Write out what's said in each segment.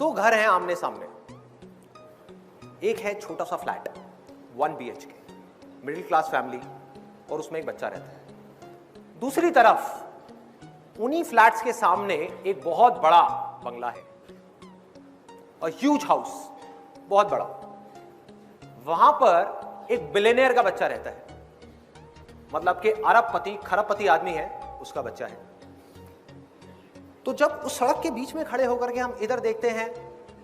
दो घर हैं आमने सामने। एक है छोटा सा flat 1 BHK, middle class family, और उसमें एक बच्चा रहता है। दूसरी तरफ उन्हीं फ्लैट्स के सामने एक बहुत बड़ा बंगला है, ह्यूज हाउस, बहुत बड़ा। वहां पर एक बिलियनियर का बच्चा रहता है, मतलब कि अरबपति खरबपति आदमी है, उसका बच्चा है। तो जब उस सड़क के बीच में खड़े होकर के हम इधर देखते हैं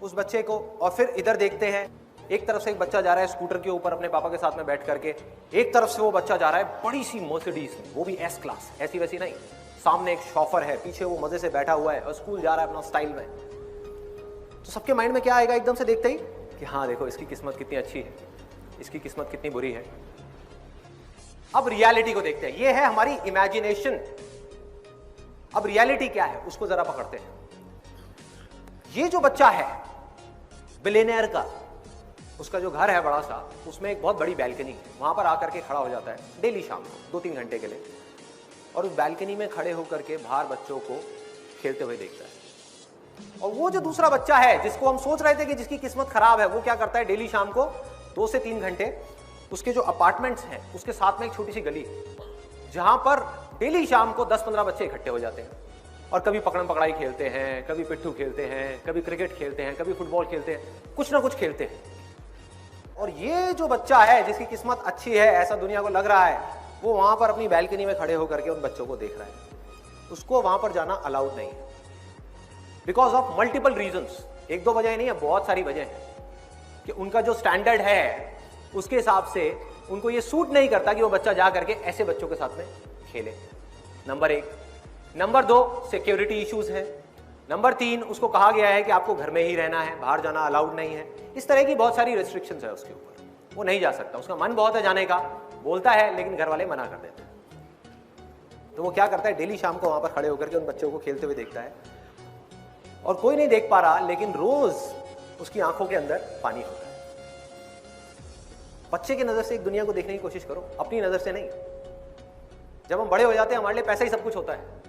उस बच्चे को और फिर इधर देखते हैं, एक तरफ से एक बच्चा जा रहा है स्कूटर के ऊपर अपने पापा के साथ में बैठ करके, एक तरफ से वो बच्चा जा रहा है बड़ी सी मर्सिडीज में, वो भी S क्लास, ऐसी वैसी नहीं। सामने एक शॉफर है, पीछे वो मजे से बैठा हुआ है और स्कूल जा रहा है अपना स्टाइल में। तो सबके माइंड में क्या आएगा एकदम से देखते ही कि हाँ देखो इसकी किस्मत कितनी अच्छी है, इसकी किस्मत कितनी बुरी है। अब रियलिटी को देखते हैं, ये है हमारी इमेजिनेशन। अब रियलिटी क्या है उसको जरा पकड़ते हैं। ये जो बच्चा है बिलियनियर का, उसका जो घर है बड़ा सा, उसमें एक बहुत बड़ी बैल्कनी है। वहां पर आकर के खड़ा हो जाता है डेली शाम को 2-3 घंटे के लिए, और उस बैल्कनी में खड़े होकर के बाहर बच्चों को खेलते हुए देखता है। और वो जो दूसरा बच्चा है जिसको हम सोच रहे थे कि जिसकी किस्मत खराब है, वो क्या करता है डेली शाम को 2 से 3 घंटे उसके जो अपार्टमेंट्स हैं उसके साथ में एक छोटी सी गली है जहां पर डेली शाम को 10-15 बच्चे इकट्ठे हो जाते हैं और कभी पकड़म पकड़ाई खेलते हैं, कभी पिट्ठू खेलते हैं, कभी क्रिकेट खेलते हैं, कभी फुटबॉल खेलते हैं, कुछ ना कुछ खेलते हैं। और ये जो बच्चा है जिसकी किस्मत अच्छी है ऐसा दुनिया को लग रहा है, वो वहां पर अपनी बैल्कनी में खड़े होकर के उन बच्चों को देख रहा है। उसको वहां पर जाना अलाउड नहीं है बिकॉज ऑफ मल्टीपल रीजंस। 1-2 वजह नहीं है, बहुत सारी वजह है कि उनका जो स्टैंडर्ड है उसके हिसाब से उनको ये सूट नहीं करता कि वो बच्चा जा करके ऐसे बच्चों के साथ में खेले। नंबर 1। नंबर 2, सिक्योरिटी इश्यूज है। नंबर 3, उसको कहा गया है कि आपको घर में ही रहना है, बाहर जाना अलाउड नहीं है। इस तरह की बहुत सारी रेस्ट्रिक्शंस है उसके ऊपर, वो नहीं जा सकता। उसका मन बहुत है जाने का, बोलता है, लेकिन घर वाले मना कर देते हैं। तो वो क्या करता है, डेली शाम को वहां पर खड़े होकर के उन बच्चों को खेलते हुए देखता है और कोई नहीं देख पा रहा, लेकिन रोज उसकी आंखों के अंदर पानी होता है। बच्चे की नजर से एक दुनिया को देखने की कोशिश करो, अपनी नजर से नहीं। जब हम बड़े हो जाते हैं हमारे लिए पैसा ही सब कुछ होता है,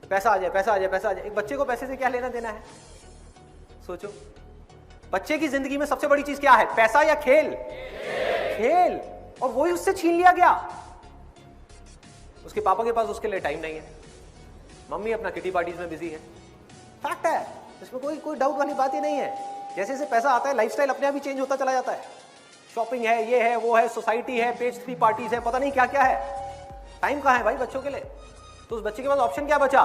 पैसा आ जाए, पैसा आ जाए, पैसा आ जाए। एक बच्चे को पैसे से क्या लेना देना है? सोचो, बच्चे की जिंदगी में सबसे बड़ी चीज क्या है, पैसा या खेल? खेल। और वही उससे छीन लिया गया। उसके पापा के पास उसके लिए टाइम नहीं है, मम्मी अपना किटी पार्टीज में बिजी है। फैक्ट है, इसमें कोई डाउट वाली बात ही नहीं है। जैसे जैसे पैसा आता है लाइफस्टाइल अपने आप ही चेंज होता चला जाता है। शॉपिंग है, ये है, वो है, सोसाइटी है, पेज 3 पार्टीज है, पता नहीं क्या क्या है। टाइम कहां है भाई बच्चों के लिए? तो उस बच्चे के पास ऑप्शन क्या बचा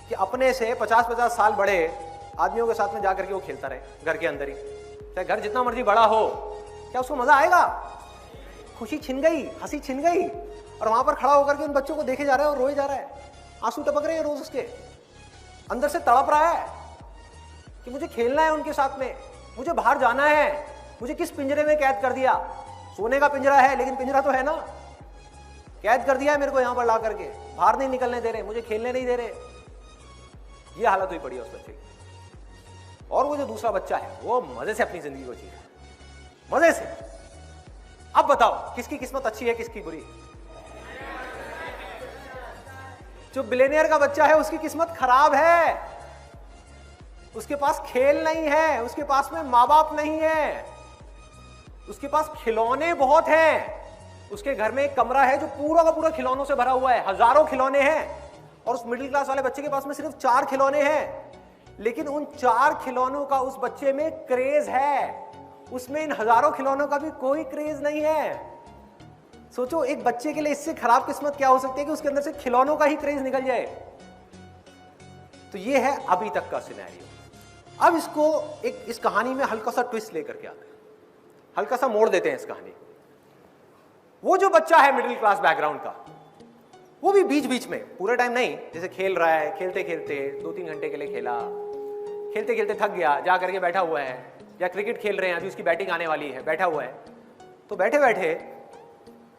कि अपने से 50-50 साल बड़े आदमियों के साथ में जाकर के वो खेलता रहे घर के अंदर ही। चाहे घर जितना मर्जी बड़ा हो, क्या उसको मजा आएगा? खुशी छिन गई, हंसी छिन गई। और वहां पर खड़ा होकर के उन बच्चों को देखे जा रहा है और रोए जा रहा है, आंसू टपक रहे हैं रोज उसके अंदर से, तड़प रहा है कि मुझे खेलना है उनके साथ में, मुझे बाहर जाना है, मुझे किस पिंजरे में कैद कर दिया। सोने का पिंजरा है लेकिन पिंजरा तो है ना, कैद कर दिया है मेरे को यहां पर ला करके, बाहर नहीं निकलने दे रहे, मुझे खेलने नहीं दे रहे। ये हालत हुई पड़ी है उस बच्चे की। और वो जो दूसरा बच्चा है वो मजे से अपनी जिंदगी को जी रहा है, मजे से। अब बताओ किसकी किस्मत अच्छी है, किसकी बुरी? जो बिलियनियर का बच्चा है उसकी किस्मत खराब है। उसके पास खेल नहीं है, उसके पास में माँ बाप नहीं है, उसके पास खिलौने बहुत हैं। उसके घर में एक कमरा है जो पूरा का पूरा खिलौनों से भरा हुआ है, हजारों खिलौने हैं। और उस मिडिल क्लास वाले बच्चे के पास में सिर्फ 4 खिलौने हैं, लेकिन उन 4 खिलौनों का उस बच्चे में क्रेज है, उसमें इन हजारों खिलौनों का भी कोई क्रेज नहीं है। सोचो, एक बच्चे के लिए इससे खराब किस्मत क्या हो सकती है कि उसके अंदर से खिलौनों का ही क्रेज निकल जाए। तो ये है अभी तक का सिनेरियो। अब इसको इस कहानी में हल्का सा ट्विस्ट लेकर के आते हैं, हल्का सा मोड़ देते हैं इस कहानी। वो जो बच्चा है मिडिल क्लास बैकग्राउंड का, वो भी बीच बीच में, पूरे टाइम नहीं, जैसे खेल रहा है, खेलते खेलते 2-3 घंटे के लिए खेला, खेलते खेलते थक गया, जा करके बैठा हुआ है, या क्रिकेट खेल रहे हैं, अभी उसकी बैटिंग आने वाली है, बैठा हुआ है। तो बैठे बैठे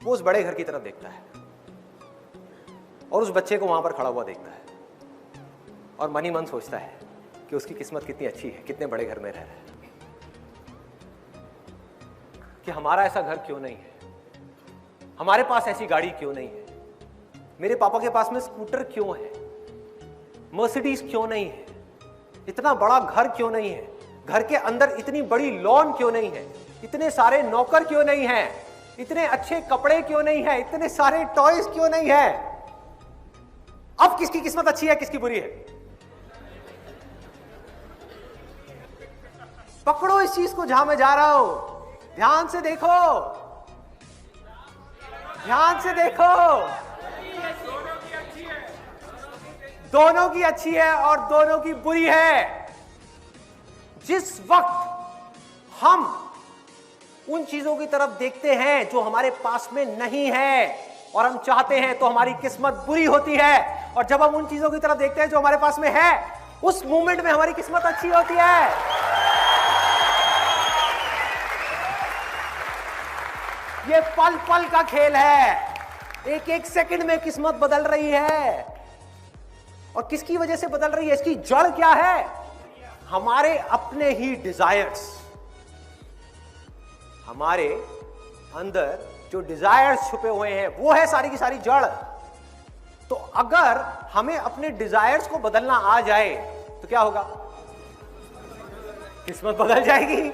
वो उस बड़े घर की तरफ देखता है और उस बच्चे को वहां पर खड़ा हुआ देखता है और मन ही मन सोचता है कि उसकी किस्मत कितनी अच्छी है, कितने बड़े घर में रह रहा है, कि हमारा ऐसा घर क्यों नहीं है, हमारे पास ऐसी गाड़ी क्यों नहीं है, मेरे पापा के पास में स्कूटर क्यों है, मर्सिडीज क्यों नहीं है, इतना बड़ा घर क्यों नहीं है, घर के अंदर इतनी बड़ी लॉन क्यों नहीं है, इतने सारे नौकर क्यों नहीं है, इतने अच्छे कपड़े क्यों नहीं है, इतने सारे टॉयज क्यों नहीं है। अब किसकी किस्मत अच्छी है, किसकी बुरी है? पकड़ो इस चीज को जहां मैं जा रहा हूं, ध्यान से देखो, ध्यान से देखो। दोनों की अच्छी है और दोनों की बुरी है। जिस वक्त हम उन चीजों की तरफ देखते हैं जो हमारे पास में नहीं है और हम चाहते हैं, तो हमारी किस्मत बुरी होती है। और जब हम उन चीजों की तरफ देखते हैं जो हमारे पास में है, उस मोमेंट में हमारी किस्मत अच्छी होती है। ये पल पल का खेल है, एक एक सेकंड में किस्मत बदल रही है। और किसकी वजह से बदल रही है? इसकी जड़ क्या है? हमारे अपने ही डिजायर्स। हमारे अंदर जो डिजायर्स छुपे हुए हैं, वो है सारी की सारी जड़। तो अगर हमें अपने डिजायर्स को बदलना आ जाए तो क्या होगा? किस्मत बदल जाएगी।